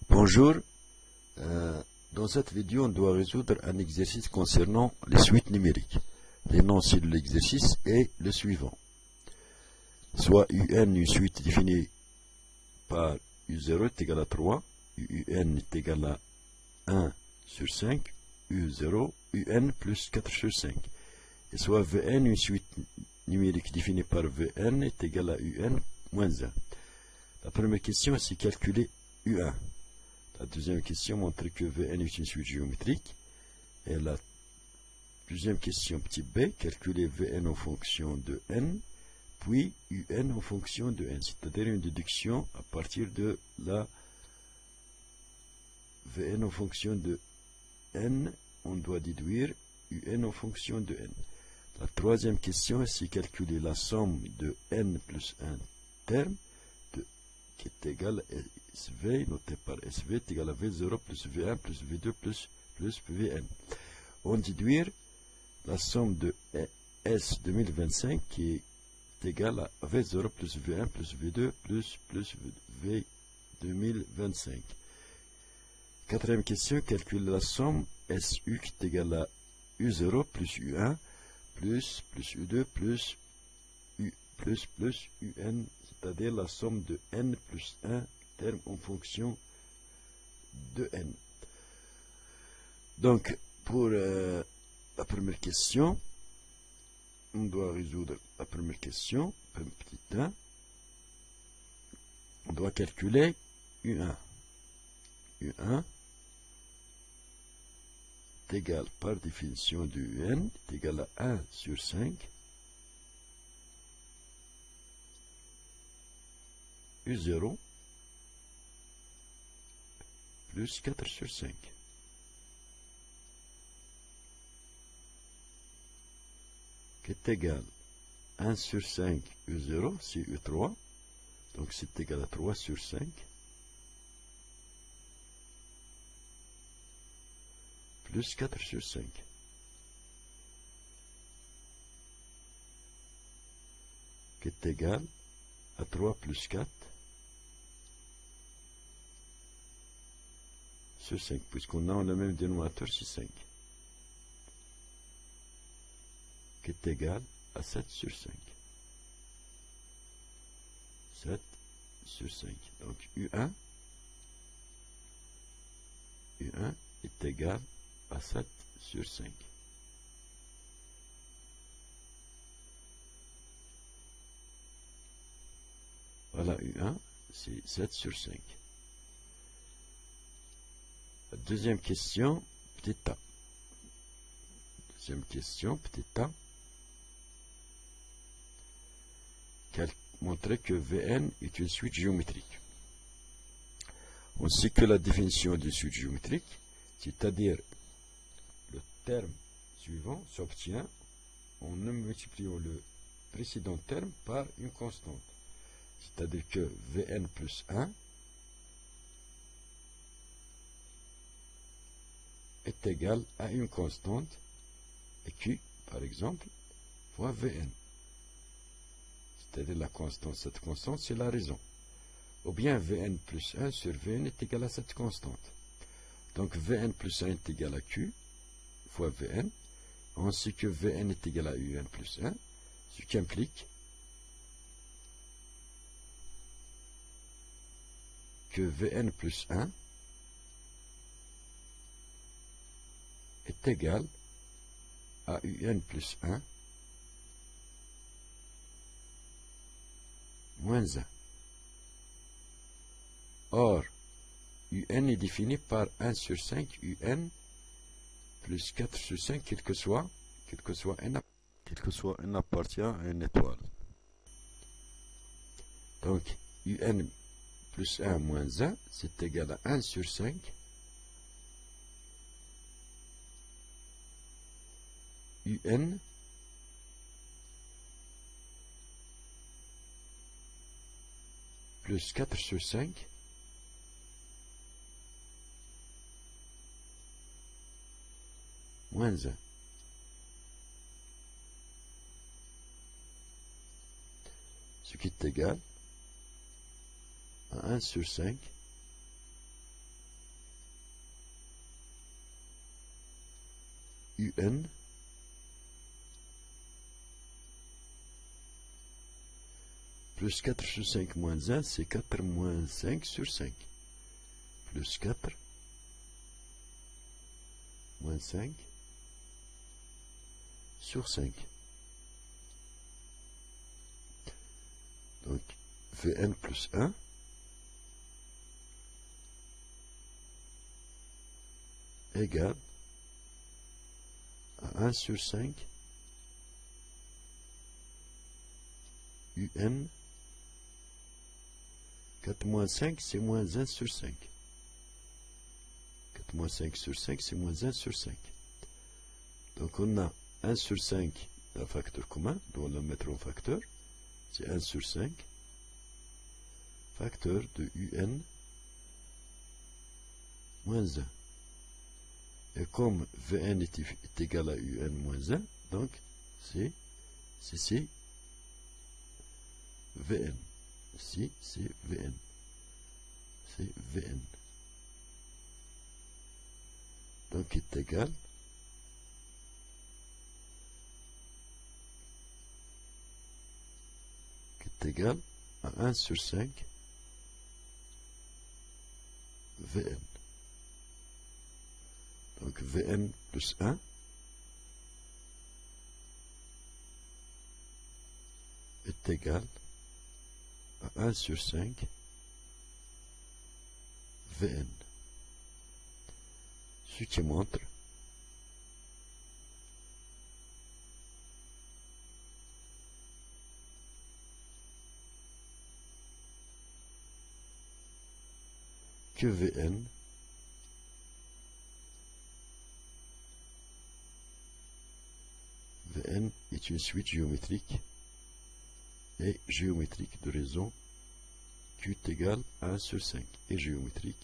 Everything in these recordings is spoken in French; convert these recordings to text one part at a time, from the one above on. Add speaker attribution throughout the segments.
Speaker 1: Bonjour, dans cette vidéo on doit résoudre un exercice concernant les suites numériques. L'énoncé de l'exercice est le suivant. Soit UN, une suite définie par U0 est égal à 3, UN est égal à 1 sur 5, U0, UN plus 4 sur 5. Et soit VN, une suite numérique définie par VN est égal à UN moins 1. La première question, c'est calculer U1. La deuxième question montre que Vn est une suite géométrique. Et la deuxième question, petit b, calculer Vn en fonction de n, puis Un en fonction de n, c'est-à-dire une déduction à partir de la Vn en fonction de n, on doit déduire Un en fonction de n. La troisième question, c'est calculer la somme de n plus 1 terme, qui est égal à SV, noté par SV, est égal à V0 plus V1 plus V2 plus Vn. On déduire la somme de S 2025 qui est égale à V0 plus V1 plus V2 plus V 2025. Quatrième question, calculer la somme SU qui est égale à U0 plus U1 plus U2 plus UN, c'est-à-dire la somme de n plus 1 termes en fonction de n. Donc, pour la première question, on doit résoudre la première question, petit 1. On doit calculer U1. U1 est égal, par définition de UN, est égal à 1 sur 5. U0 plus 4 sur 5. Qui est égal à 1 sur 5 U0, c'est U3. Donc c'est égal à 3 sur 5. Plus 4 sur 5. Qui est égal à 3 plus 4 sur 5, puisqu'on a le même dénominateur, c'est 5, qui est égal à 7 sur 5. 7 sur 5. Donc U1 est égal à 7 sur 5. Voilà, U1, c'est 7 sur 5. La deuxième question, petit a. Deuxième question, petit a. Montrer que Vn est une suite géométrique. On sait que la définition d'une suite géométrique, c'est-à-dire le terme suivant s'obtient en multipliant le précédent terme par une constante. C'est-à-dire que Vn plus 1 est égal à une constante, et Q, par exemple, fois Vn. C'est-à-dire la constante, cette constante, c'est la raison. Ou bien Vn plus 1 sur Vn est égal à cette constante. Donc Vn plus 1 est égal à Q fois Vn. On sait que Vn est égal à Un plus 1, ce qui implique que Vn plus 1 est égal à Un plus 1 moins 1. Or, Un est défini par 1 sur 5 Un plus 4 sur 5, quel que soit n appartient à une étoile. Donc, Un plus 1 moins 1, c'est égal à 1 sur 5 Un plus 4 sur 5 moins 1. Ce qui est égal à 1 sur 5 UN plus 4 sur 5 moins 1, c'est 4 moins 5 sur 5. Plus 4 moins 5 sur 5. Donc, Vn plus 1 égale à 1 sur 5 UN. 4 moins 5, c'est moins 1 sur 5. 4 moins 5 sur 5, c'est moins 1 sur 5. Donc on a 1 sur 5 d'un facteur commun, dont on va le mettre en facteur. C'est 1 sur 5. Facteur de UN moins 1. Et comme Vn est égal à UN moins 1, donc c'est Vn. Ici, c'est Vn. C'est Vn. Donc, est égal à 1 sur 5 Vn. Donc, Vn plus 1 est égal à 1 sur 5 Vn. Ce qui montre que Vn est une suite géométrique et géométrique de raison Q est égal à 1 sur 5 et géométrique.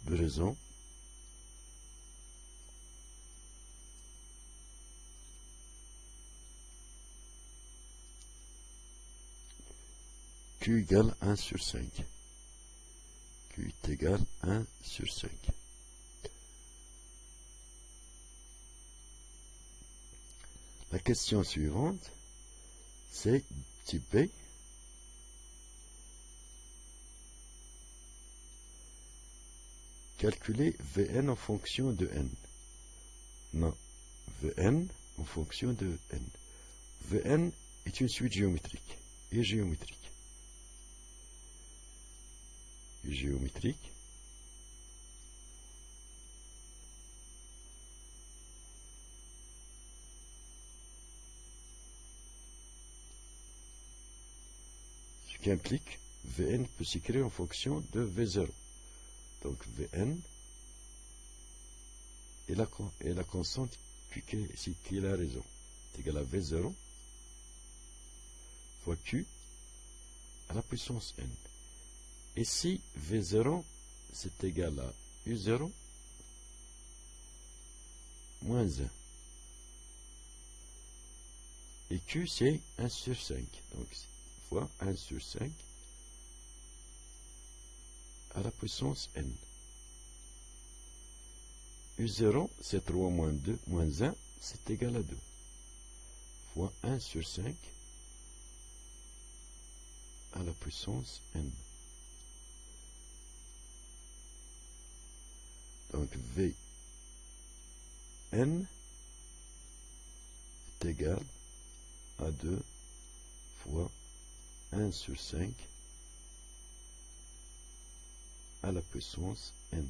Speaker 1: De raison Q égale 1 sur 5. Q est égal à 1 sur 5. La question suivante, c'est type B. Calculer Vn en fonction de n. Non, Vn en fonction de n. Vn est une suite géométrique et géométrique. Ce qui implique Vn peut s'écrire en fonction de V0. Donc Vn est la constante qui est la raison. C'est égal à V0 fois Q à la puissance n. Et si V0 c'est égal à U0 moins 1. Et Q c'est 1 sur 5. Donc fois 1 sur 5 à la puissance n. U0 c'est 3 moins 2 moins 1, c'est égal à 2. Fois 1 sur 5 à la puissance n. Donc Vn est égal à 2 fois 1 sur 5 à la puissance n.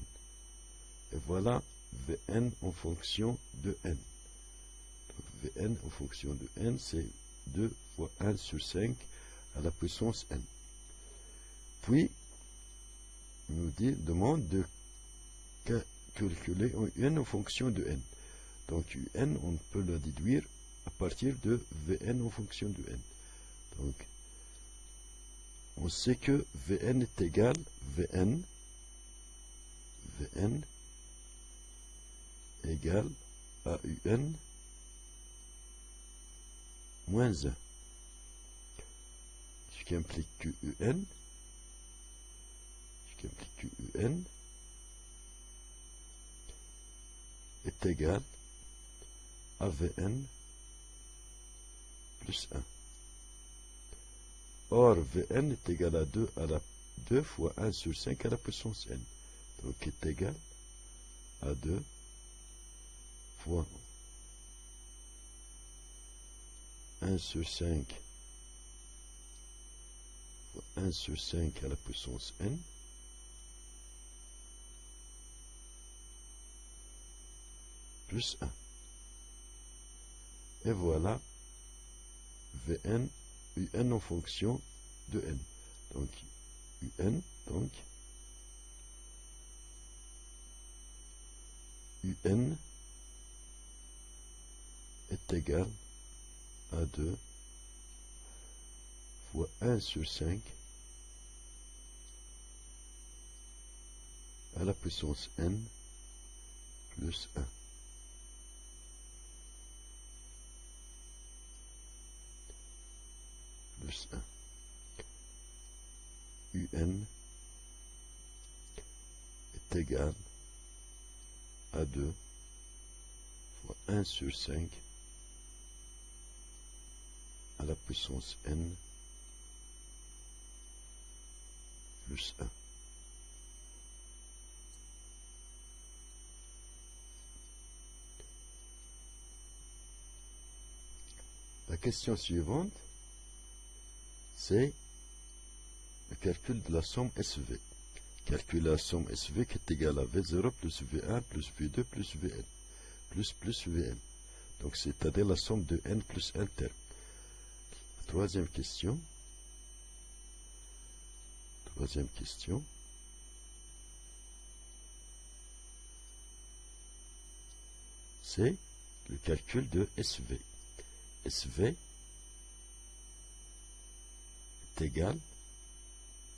Speaker 1: Et voilà Vn en fonction de n. Donc Vn en fonction de n, c'est 2 fois 1 sur 5 à la puissance n. Puis, il nous demande de calculer un en fonction de n. Donc un, on peut le déduire à partir de Vn en fonction de n. Donc, on sait que Vn est égal Vn égale à Un moins 1. Ce qui implique QUN, est égal à Vn plus 1. Or, Vn est égal à 2 fois 1 sur 5 à la puissance n. Donc, est égal à 2 fois 1 sur 5 fois 1 sur 5 à la puissance n plus 1. Et voilà Vn, Un en fonction de n. Donc, Un, donc, Un est égal à 2 fois 1 sur 5 à la puissance n plus 1. Plus 1. Un est égal à 2 fois 1 sur 5 à la puissance n plus 1. La question suivante, c'est le calcul de la somme SV. Calculer la somme SV qui est égale à V0 plus V1 plus V2 plus Vn plus Vn. Donc c'est-à-dire la somme de n plus 1 terme. Troisième question. C'est le calcul de SV. SV est égal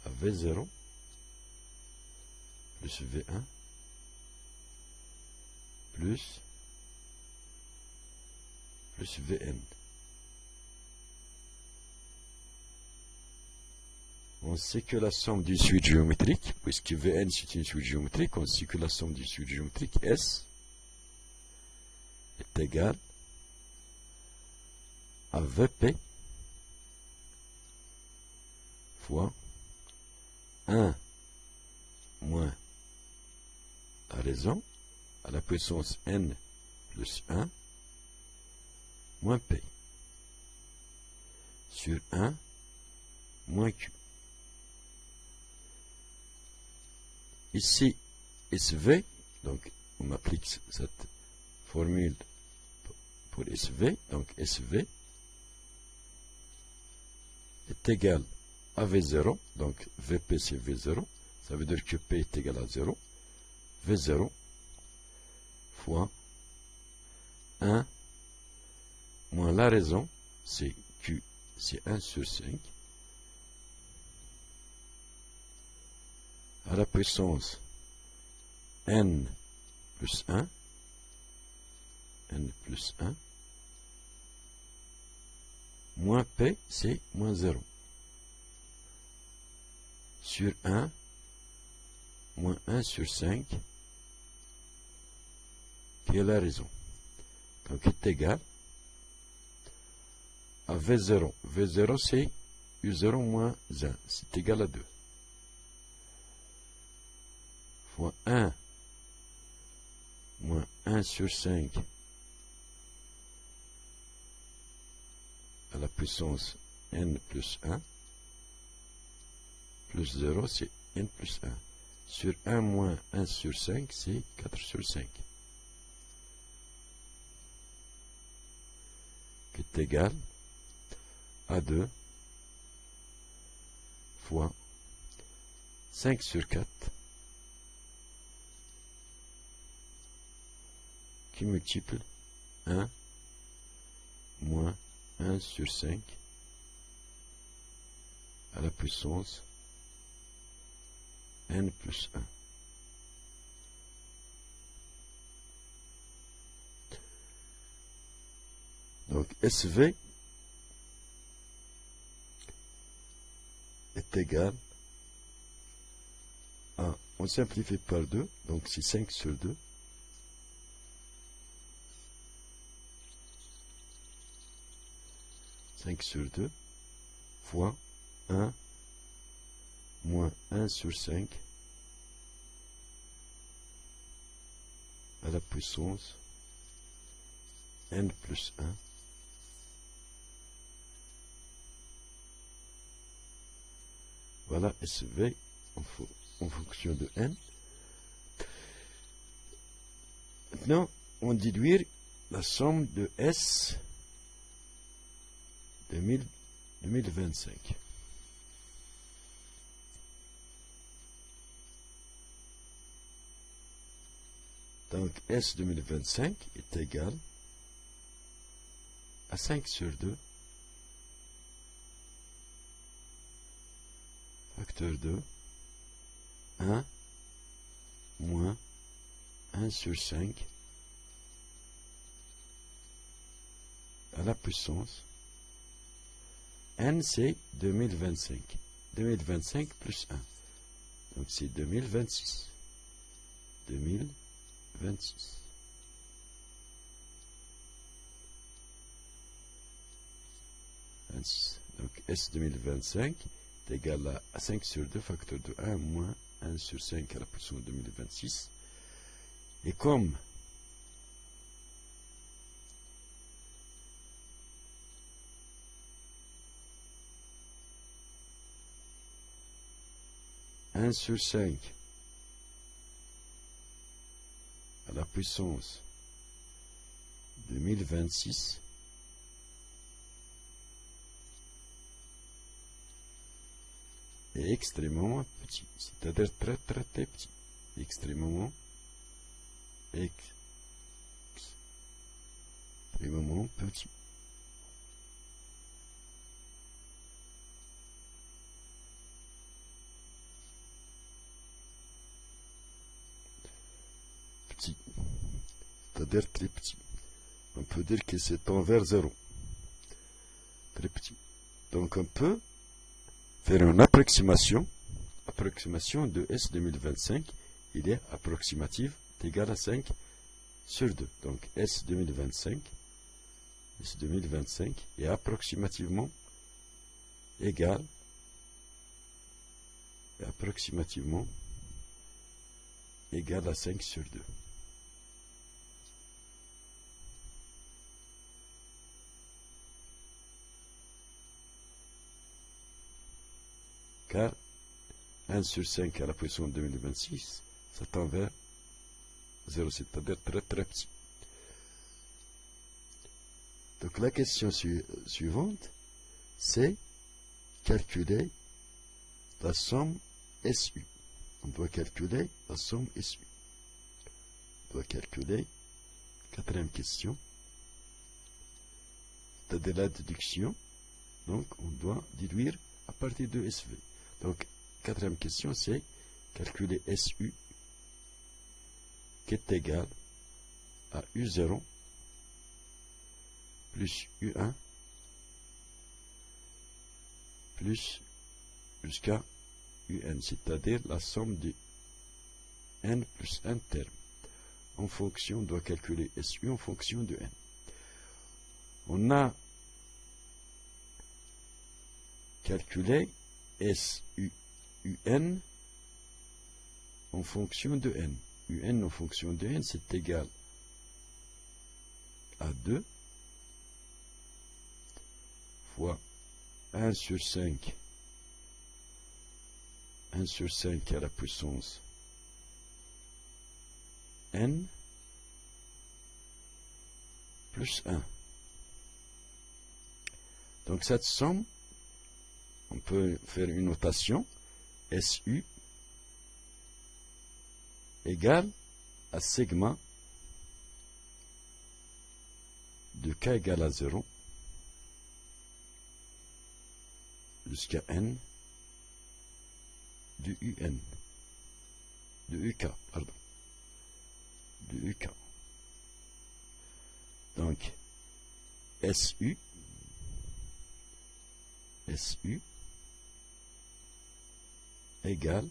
Speaker 1: à V0 plus V1 plus Vn. On sait que la somme du suite géométrique, puisque Vn c'est une suite géométrique, on sait que la somme du suite géométrique S est égale à Vp fois 1 moins la raison à la puissance n plus 1 moins p sur 1 moins q. Ici, SV, donc on applique cette formule pour SV, donc SV est égal à V0, donc Vp c'est V0, ça veut dire que P est égal à 0, V0 fois 1 moins la raison, c'est Q, c'est 1 sur 5, à la puissance n plus 1, moins P, c'est moins 0, sur 1, moins 1 sur 5, qui est la raison. Donc, est égal à V0. V0, c'est U0 moins 1, c'est égal à 2. Fois 1 moins 1 sur 5 à la puissance n plus 1 plus 0, c'est n plus 1. Sur 1 moins 1 sur 5, c'est 4 sur 5. Qui est égal à 2 fois 5 sur 4 qui multiplie 1 moins 1 sur 5 à la puissance n plus 1. Donc SV est égal à, on simplifie par 2, donc c'est 5 sur 2. Sur 2 fois 1 moins 1 sur 5 à la puissance n plus 1 voilà SV en fonction de n. Maintenant, on déduire la somme de S 2025. Donc S 2025 est égal à 5 sur 2 facteur 2 1 moins 1 sur 5 à la puissance n, c'est 2025. 2025 plus 1. Donc c'est 2026. 2026. Donc S 2025 est égal à 5 sur 2 facteur de 1 moins 1 sur 5 à la puissance 2026. Et comme un sur 5 à la puissance 2026 est extrêmement petit, c'est-à-dire très petit, extrêmement petit. C'est-à-dire très petit. On peut dire que c'est envers 0. Très petit. Donc on peut faire une approximation de S 2025. Il est approximative, est égal à 5 sur 2. Donc S 2025 est approximativement égal à 5 sur 2. Car 1 sur 5 à la puissance 2026, ça tend vers 0, c'est-à-dire très petit. Donc la question suivante, c'est calculer la somme SU. On doit calculer la somme SU. On doit calculer, quatrième question, c'est-à-dire la déduction. Donc on doit déduire à partir de SV. Donc, quatrième question, c'est calculer SU qui est égal à U0 plus U1 plus jusqu'à UN, c'est-à-dire la somme de N plus 1 terme. En fonction, on doit calculer SU en fonction de N. On a calculé SUN en fonction de N. UN en fonction de N, c'est égal à 2 fois 1 sur 5 à la puissance N plus 1. Donc cette somme, on peut faire une notation SU égale à sigma de K égale à 0 jusqu'à N de UN, de UK, pardon, de UK. Donc, SU égale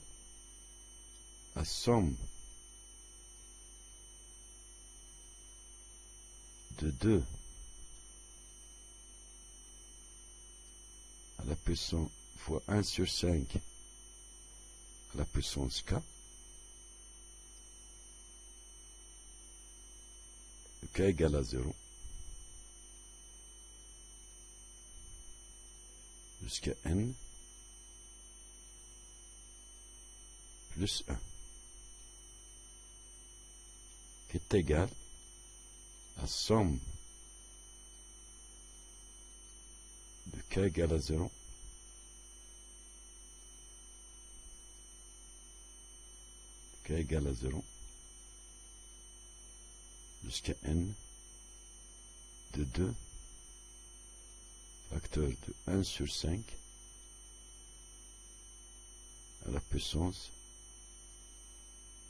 Speaker 1: la somme de 2 à la puissance fois 1 sur 5 à la puissance k, k égale à 0, jusqu'à n plus 1, qui est égal à la somme de k égale à 0 k égale à 0 jusqu'à n de 2 facteur de 1 sur 5 à la puissance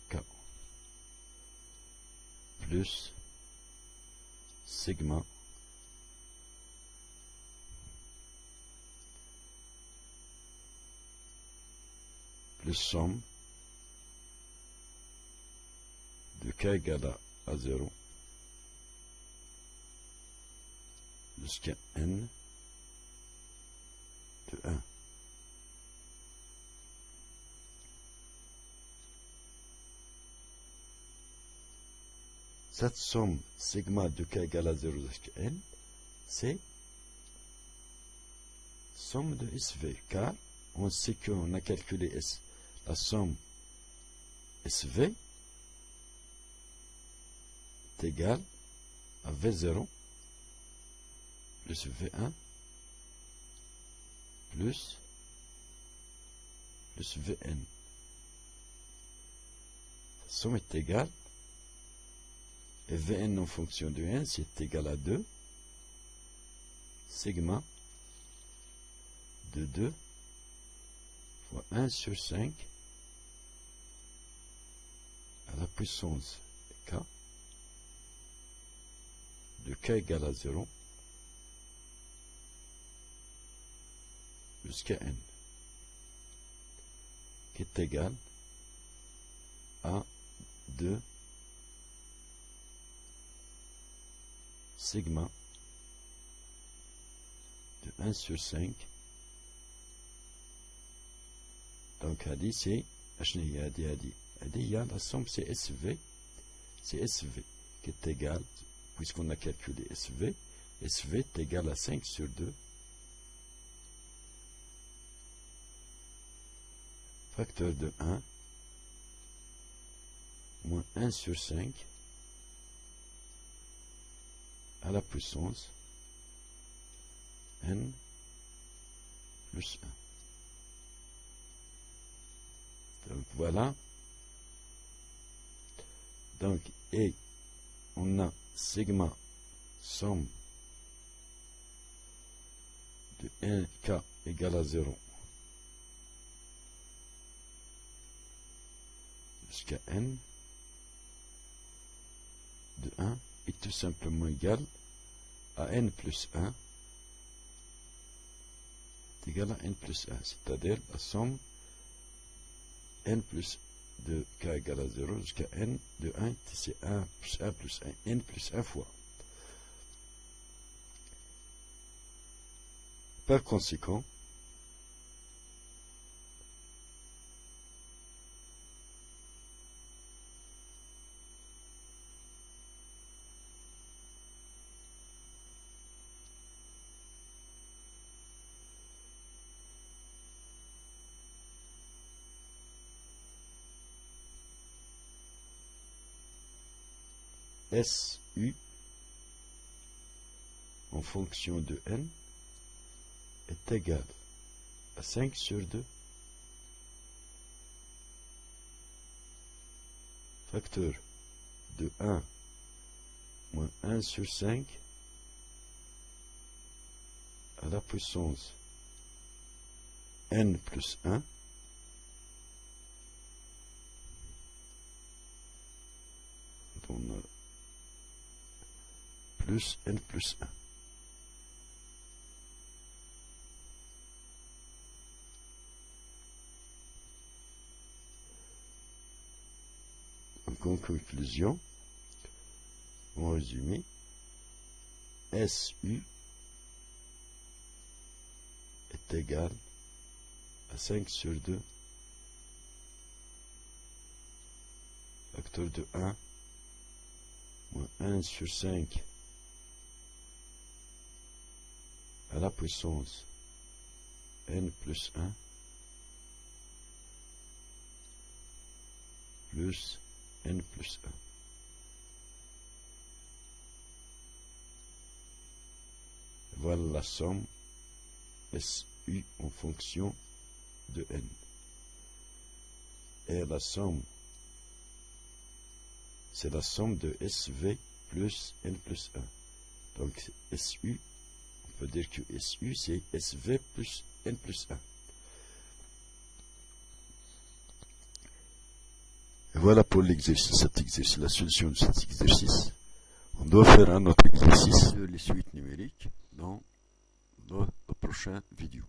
Speaker 1: k plus sigma plus somme de k égale à 0 jusqu'à n de 1. Cette somme sigma de k égale à 0 jusqu'à n, c'est somme de SV, car on sait qu'on a calculé la somme SV est égale à V0 plus V1 plus Vn. La somme est égale, et Vn en fonction de n, c'est égal à 2 sigma de 2 fois 1 sur 5 à la puissance k de k égale à 0 jusqu'à n, qui est égal à 2 sigma de 1 sur 5. Donc هذه c'est la somme c'est SV, qui est égal, puisqu'on a calculé SV est égal à 5 sur 2 facteur de 1 moins 1 sur 5 à la puissance n plus 1. Donc voilà. Donc, et on a sigma somme de 1k égale à 0 jusqu'à n de 1 est tout simplement égal à n plus 1 est égal à n plus 1, c'est-à-dire la somme n plus de k égale à 0 jusqu'à n de 1, c'est 1 plus 1 plus 1, n plus 1 fois. Par conséquent, SU en fonction de n est égal à 5 sur 2 facteur de 1 moins 1 sur 5 à la puissance n plus 1 plus n plus 1. Donc en conclusion, en résumé, SU est égal à 5 sur 2 facteur de 1 moins 1 sur 5 à la puissance n plus 1 plus n plus 1. Voilà la somme SU en fonction de n. Et la somme, c'est la somme de SV plus n plus 1. Donc SU, on peut dire que SU c'est SV plus n plus 1. Et voilà pour l'exercice, la solution de cet exercice. On doit faire un autre exercice sur les suites numériques dans la prochaine vidéo.